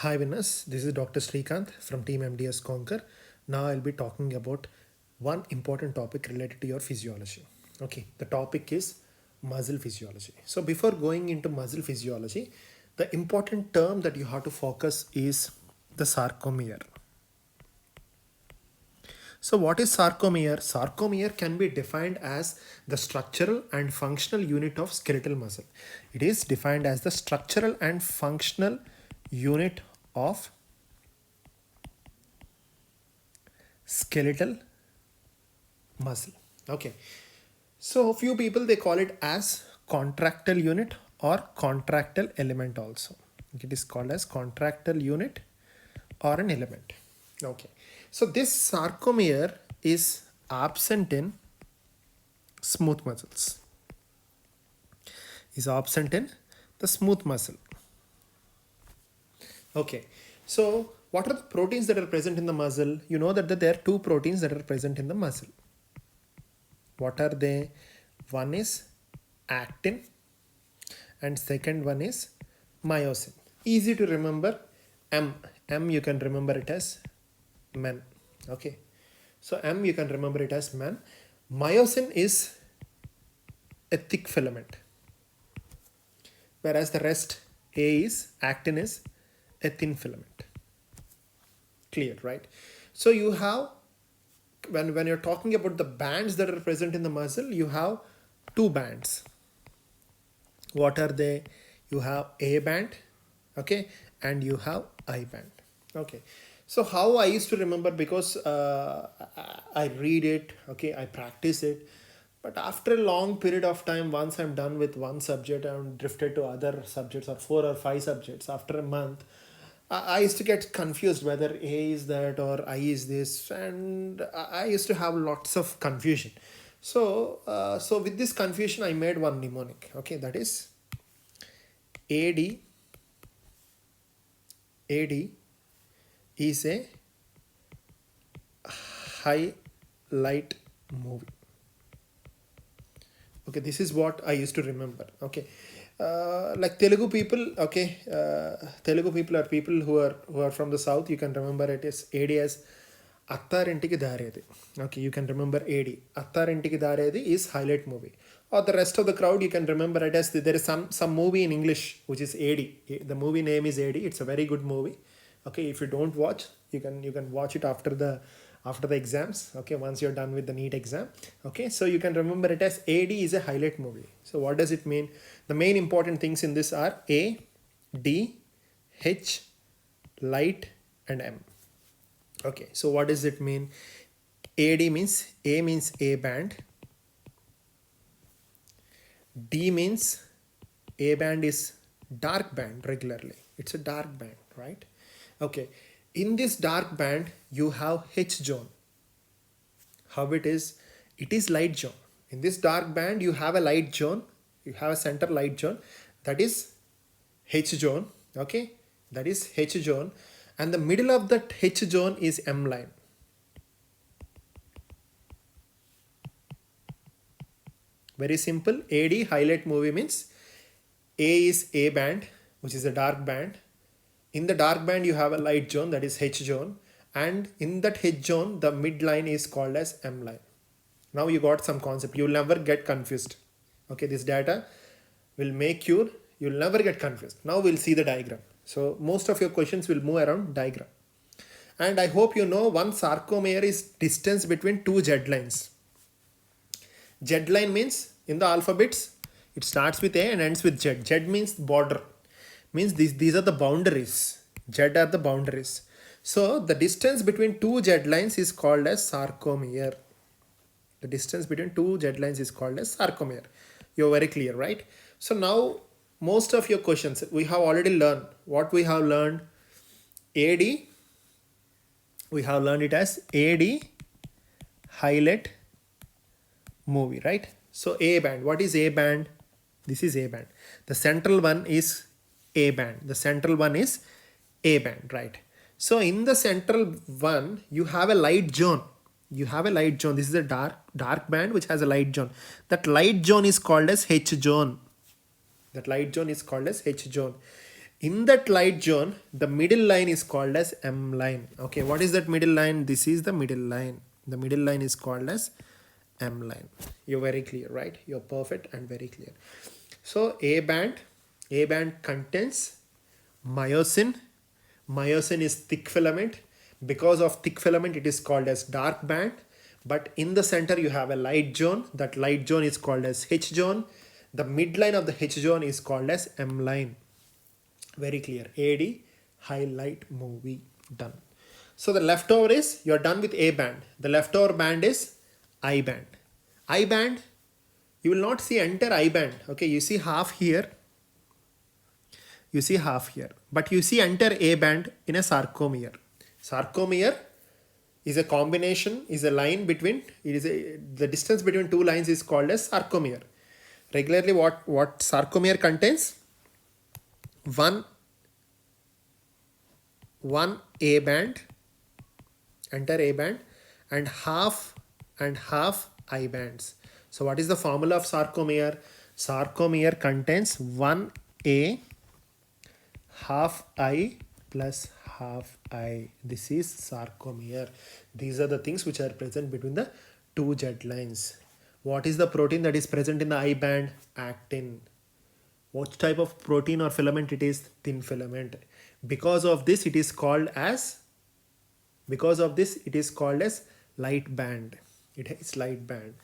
Hi winners, this is Dr. Srikanth from Team MDS Conquer. Now I'll be talking about one important topic related to your physiology. Okay, the topic is muscle physiology. So before going into muscle physiology, the important term that you have to focus is the sarcomere. So what is sarcomere? Sarcomere can be defined as the structural and functional unit of skeletal muscle. It is defined as the structural and functional unit of skeletal muscle. Okay, so few people they call it as contractile unit or contractile element also. It is called as contractile unit or an element. Okay, so this sarcomere is absent in smooth muscles, is absent in the smooth muscle. Okay, so what are the proteins that are present in the muscle? You know that there are two proteins that are present in the muscle. What are they? One is actin and second one is myosin. Easy to remember. M you can remember it as men. Okay, so M you can remember it as men. Myosin is a thick filament, whereas the rest A is actin is a thin filament. Clear, right? So you have when you're talking about the bands that are present in the muscle, you have two bands. What are they? You have A band, okay, and you have I band. Okay, so how I used to remember, because I read it, okay, I practice it, but after a long period of time, once I'm done with one subject, I'm drifted to other subjects or 4 or 5 subjects. After a month, I used to get confused whether A is that or I is this, and I used to have lots of confusion. So with this confusion, I made one mnemonic. Okay, that is AD. AD is a highlight movie. Okay, this is what I used to remember. Okay, like Telugu people. Okay, Telugu people are people who are from the south. You can remember it as AD as Attarintiki Daredi. Okay, you can remember AD. Attarintiki Daredi is highlight movie. Or the rest of the crowd, you can remember it as there is some movie in English which is AD. The movie name is AD. It's a very good movie. Okay, if you don't watch, you can watch it after the exams. Okay, once you're done with the NEET exam. Okay, so you can remember it as AD is a highlight movie. So what does it mean? The main important things in this are A, D, H, light, and M. Okay, so what does it mean? AD means A means A band. D means A band is dark band regularly. It's a dark band, right? Okay, in this dark band you have H zone. How it is? It is light zone. In this dark band you have a light zone. You have a center light zone, that is H zone. Okay, that is H zone, and the middle of that H zone is M line. Very simple. AD highlight movie means A is A band, which is a dark band. In the dark band you have a light zone, that is H zone, and in that H zone the midline is called as M line. Now you got some concept. You will never get confused. Okay, this data will make you'll never get confused. Now we'll see the diagram. So most of your questions will move around diagram. And I hope you know one sarcomere is distance between two Z lines. Z line means in the alphabets it starts with A and ends with Z. Z means border. Means these are the boundaries. Z are the boundaries. So the distance between two Z lines is called as sarcomere. The distance between two Z lines is called as sarcomere. You're very clear, right? So now most of your questions we have already learned. What we have learned? AD. We have learned it as AD highlight movie, right? So A band. What is A band? This is A band. The central one is A band. The central one is A band, right? So in the central one, you have a light zone. You have a light zone. This is a dark band which has a light zone. That light zone is called as H zone. That light zone is called as H zone. In that light zone, the middle line is called as M line. Okay, what is that middle line? This is the middle line. The middle line is called as M line. You're very clear, right? You're perfect and very clear. So A band contains myosin. Myosin is thick filament. Because of thick filament, it is called as dark band. But in the center, you have a light zone. That light zone is called as H zone. The midline of the H zone is called as M line. Very clear. AD highlight movie done. So the leftover is, you're done with A band. The leftover band is I band. I band, you will not see entire I band. Okay, you see half here. You see half here. But you see entire A band in a sarcomere. Sarcomere is a combination, is a line between, the distance between two lines is called as sarcomere. Regularly what sarcomere contains? One A band, entire A band, and half I bands. So what is the formula of sarcomere? Sarcomere contains one A, half I plus half I. This is sarcomere. These are the things which are present between the two Z lines. What is the protein that is present in the I band? Actin. What type of protein or filament it is? Thin filament. Because of this it is called as light band. It is light band.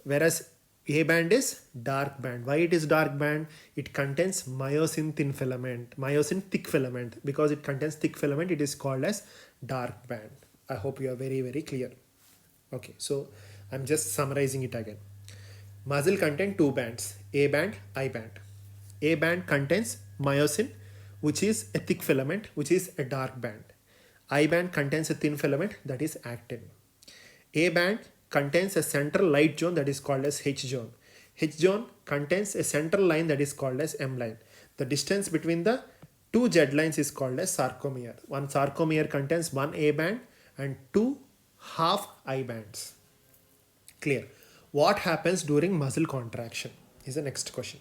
Whereas A band is dark band. Why it is dark band? It contains myosin thin filament, myosin thick filament. Because it contains thick filament, it is called as dark band. I hope you are very, very clear. Okay, so I'm just summarizing it again. Muscle contains two bands, A band, I band. A band contains myosin, which is a thick filament, which is a dark band. I band contains a thin filament, that is actin. A band contains a central light zone, that is called as H zone. H zone contains a central line, that is called as M line. The distance between the two Z lines is called as sarcomere. One sarcomere contains one A band and two half I bands. Clear. What happens during muscle contraction is the next question.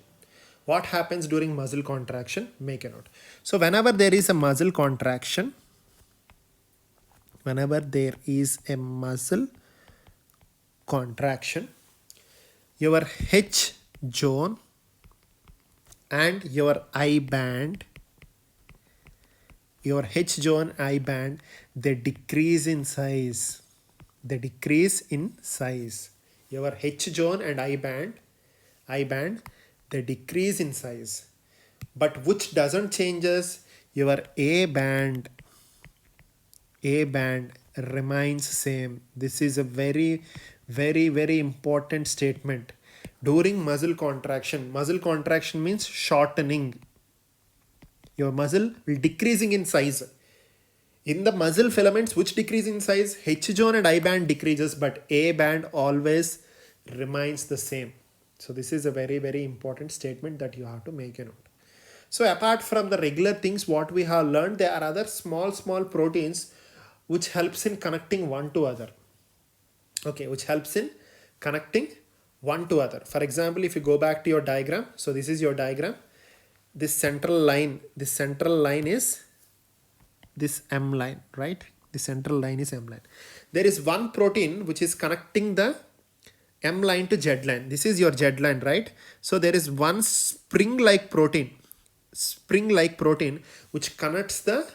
What happens during muscle contraction? Make a note. So whenever there is a muscle contraction, your H zone and your I band, they decrease in size. Your H zone and I band, they decrease in size. But which doesn't changes? Your A band remains same. This is a very, very, very important statement. During muscle contraction means shortening. Your muscle will decreasing in size. In the muscle filaments, which decrease in size? H zone and I band decreases, but A band always remains the same. So this is a very, very important statement that you have to make a note. So apart from the regular things what we have learned, there are other small proteins which helps in connecting one to other. Okay, which helps in connecting one to other. For example, if you go back to your diagram, so this is your diagram. This central line is this M line, right? The central line is M line. There is one protein which is connecting the M line to Z line. This is your Z line, right? So there is one spring-like protein which connects the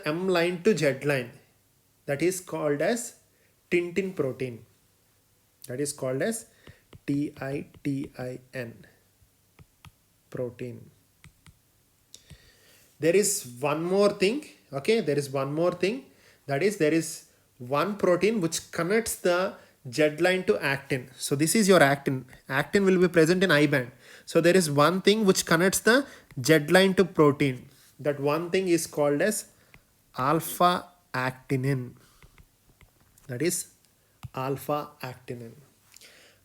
M line to Z line. That is called as tintin protein. That is called as TITIN protein. There is one more thing. Okay, there is one more thing. That is, there is one protein which connects the Z line to actin. So this is your actin. Actin will be present in I band. So there is one thing which connects the Z line to protein. That one thing is called as alpha actinin. That is alpha actinin.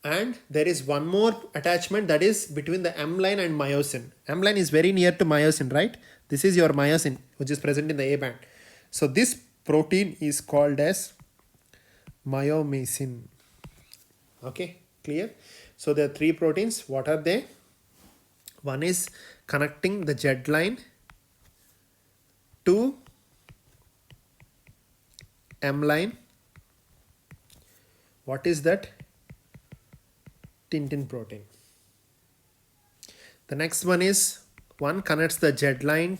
And there is one more attachment, that is between the M line and myosin. M line is very near to myosin, right? This is your myosin which is present in the A band. So this protein is called as myomycin. Okay, clear? So there are three proteins. What are they? One is connecting the Z line to M line. What is that? Tintin protein. The next one is one connects the Z line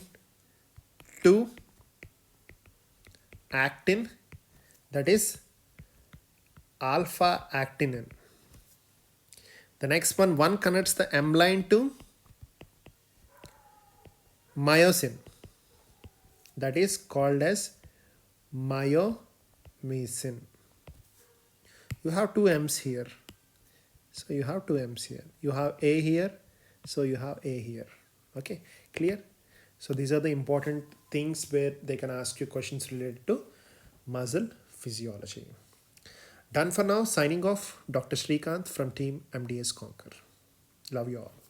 to actin, that is alpha actinin. The next one connects the M line to myosin, that is called as myomycin. You have two M's here. So you have two M's here. You have A here. So you have A here. Okay, clear? So these are the important things where they can ask you questions related to muscle physiology. Done for now. Signing off. Dr. Srikanth from Team MDS Conquer. Love you all.